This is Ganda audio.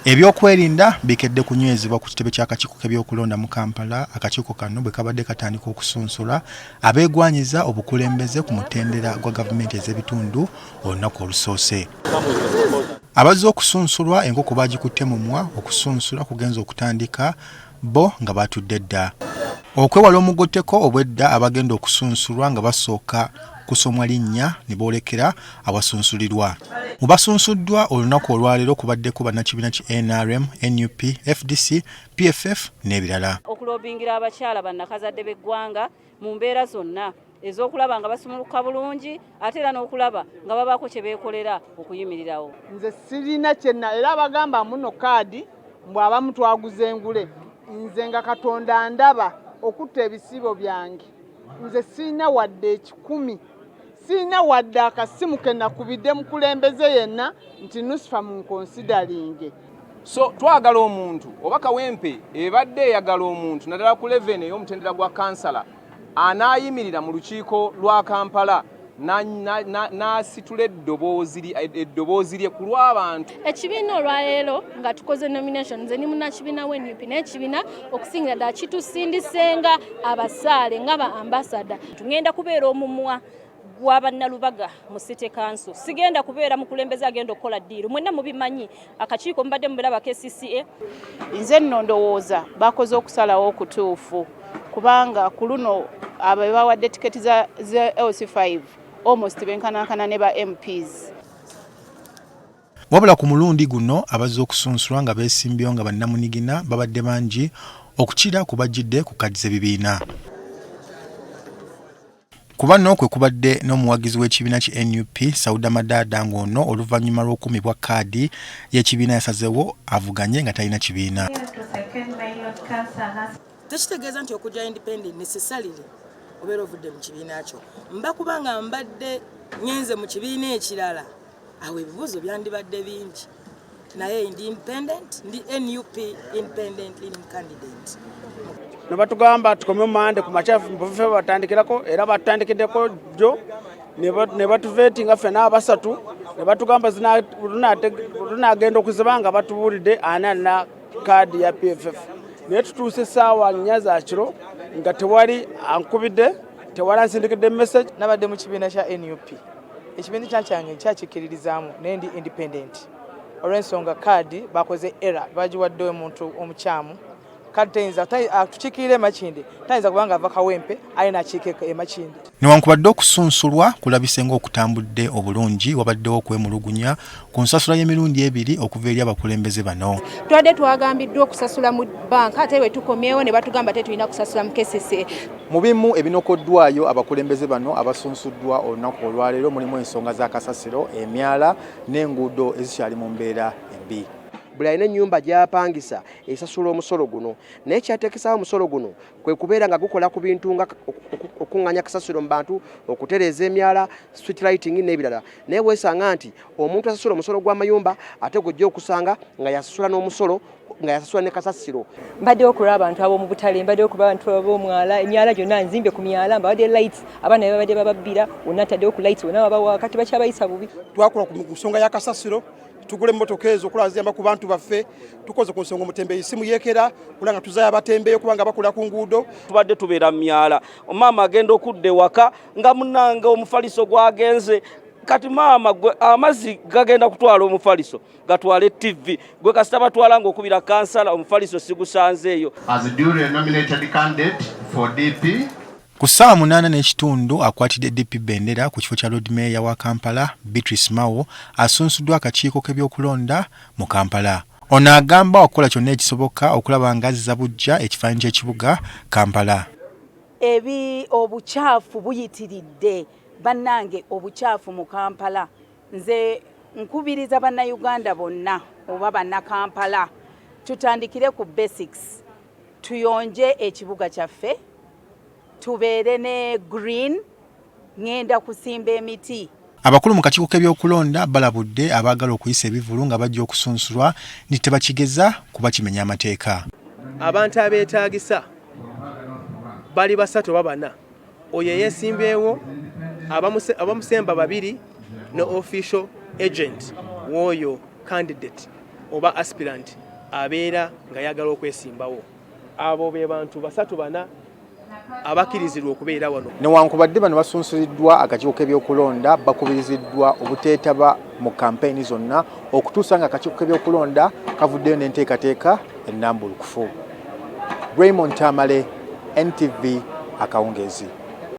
Ebyokwerinda bikedde kunywezebwa ku kitebe ky'akakiiko k'ebyokulonda mu Kampala. Akakiiko kano bwe kabadde katandika okusunsula abeegwanyiza obukulembeze ku mutendera gwa gavumenti ez'ebitundu olunaku olusoose. Abazze okusunsulwa enkoko baagikutte mu mumwa. Okusunsula kugenza okutandika bo nga batudde dda. Okwewala omugotteko obwedda abagenda okusunsulwa nga basooka kusomwa linnya ne boolekera abasunsulirwa. Mu basunsuddwa olunaku olwaleero kubaddeko bannakibiina ki NRM, NUP, FDC, PFF n'ebirala. Okulobingira abakyala bannakazadde b'eggwanga mu mbeera zonna ez'okulaba nga basumuluka bulungi ate era n'okulaba nga babaako kye beekolera okuyimirirawo. Nze sirina kyenna era bagamba muno kaadi mbw abamu twaguze engule. Nze nga Katonda ndaba okutta ebisibo byange. Nze sirina wadde ekikumi. Sina wadde akasimu ke nakubidde mukulembeze yenna nti Nusifa munkonsidalinge. So twagala omuntu oba Kawempe ebadde eyagala omuntu naddala ku 11 ey'omutendera gwa kansala anaayimirira mu lukiiko lwa Kampala n'asitula eddoboozi lye ku lw'abantu. Ekibiina olwaleero nga tukoze nomination nze ni munnakibiina w'NUP n'ekibiina okusingira ddala kitusindisenga abasaale nga ba ambassador. Tugenda kubeera omumwa gwabannalubaga mu City Council. Sigenda kubeera mukulembeze agenda okukola ddiiro. Mwenna mubimanyi akakiiko mubadde mubiraba KCCA. Nze nno ndowooza bakoze okusalawo okutuufu kubanga ku luno abo bawadde tiketi za LC5 almost benkanankana ne ba MPs. Wabula ku mulundi guno abazze okusunsulwa nga beesimbyewo nga bannamunigina babadde bangi okukira ku bajjidde ku kadi z'ebibiina. Kuba nno kwe kubadde n'omuwagizi w'ekibiina ki NUP Sauda Madada ng'ono oluvannyuma lw'okumibwa kaadi y'ekibiina yasazeewo avuganye nga talina kibiina. Tekitegeeza nti okujja independent necessarily obeera ovudde mu kibiina kyo. Mba kubanga mbadde nyenze mu kibiina ekirala awo ebibuuzo byandibadde bingi. Naye ndi independent, ndi NUP independent leading candidate. Nebatugamba tukomye mande ku machafu mbufe batandikirako era batandikiddeko jo ne batuvetinga ffe n'abasatu ne batugamba tunagenda okuzibanga batubuulidde ana kaadi ya PFF. Naye tutuuse essaawa 4 za kiro nga tewali ankubidde tewali ansindikidde message. Nabadde mu kibiina kya NUP. Ekibiina kyange kyakikkiririzaamu naye ndi independent. Olw'ensonga kaadi bakoze error bagiwadde omuntu omukyamu. Tukikirire Makinde tayinza kubanga ava Kawempe alina akiikeko e Makinde. Newankubadde okusunsulwa kulabise ng'okutambudde obulungi wabaddewo okwemulugunya ku nsasula y'emirundi 2 okuva eri abakulembeze bano. Twadde twagambiddwa okusasula mu banka ate bwe tukomyewo ne batugamba tetulina kusasula mu KCCA. Mu bimu ebinokoddwayo abakulembeze bano abasunsuddwa olunaku olwaleero mulimu ensonga z'akasasiro, emyala n'enguudo ezikyali mu mbeera embi. Buli alina ennyumba gy'apangisa esasula omusolo guno naye kyateekesawo omusolo guno kwe kubeera nga gukola ku bintu nga okuŋŋaanya kasasiro mu bantu okutereeza emyala street lighting n'ebirala naye weesanga nti omuntu asasula omusolo gw'amayumba ate gujja okusanga nga yasasula n'omusolo nga yasasula ne kasasiro. Mbadde okulaba abantu ab'omu butale, mbadde okulaba abantu ab'omwala, emyala gyonna nzimbe ku myala, mbadde lights abaana babadde bababbira wonna taddewo ku lights wonna babawa kati bakyabayisa bubi. Twakola ku nsonga ya kasasiro tugule emmotoka ezo okulaziyamba ku bantu baffe tukoze ku nsonga omutembeeyi simu yeekera kulanga tuzaya abatembeeyo kubanga bakula ku nguudo. Tubadde tubeera mu myala omama agenda okudda ewaka nga munange omufaliso gwagenze kati maama amazzi gagenda kutwala omufaliso gatwale TV gwe kasita batwala ng'okubira kansala omufaliso sigusanzeeyo. As a duly nominated candidate for DP ku ssaawa 8:30 akwatidde DP Bendera ku kifo kya Lord Mayor wa Kampala Beatrice Mao asunsuddwa akakiiko k'ebyokulonda mu Kampala. Ono agamba okukola kyonna ekisoboka okulaba nga azza bujja ekifaananyi ky'ekibuga Kampala. Obukyafu buyitiridde bannange obukyafu mu Kampala. Nze nkubiriza bannayuganda bonna oba bannakampala tutandikire ku basics tuyonje ekibuga kyaffe tubeere ne green ngenda kusimba emiti. Abakulu mu kakiiko k'ebyokulonda balabudde abaagala okuyisa ebivulu nga bajja okusunsulwa nti tebakigeza kuba kimenya amateeka. Abantu abeetaagisa bali basatu babana oyo yeesimbyewo abamusemba 2 no official agent w'oyo candidate oba aspirant abeera nga yagala okwesimbawo. Abo be bantu basatu bana abakirizirwa okubeera wano. Newankubadde bano basunsuliddwa akakiiko k'ebyokulonda bakubiriziddwa obuteetaba mu kampeyini zonna okutuusa nga akakiiko k'ebyokulonda kavuddeyo n'enteekateeka ennambulukufu. Raymond Tamale, NTV Akawungezi.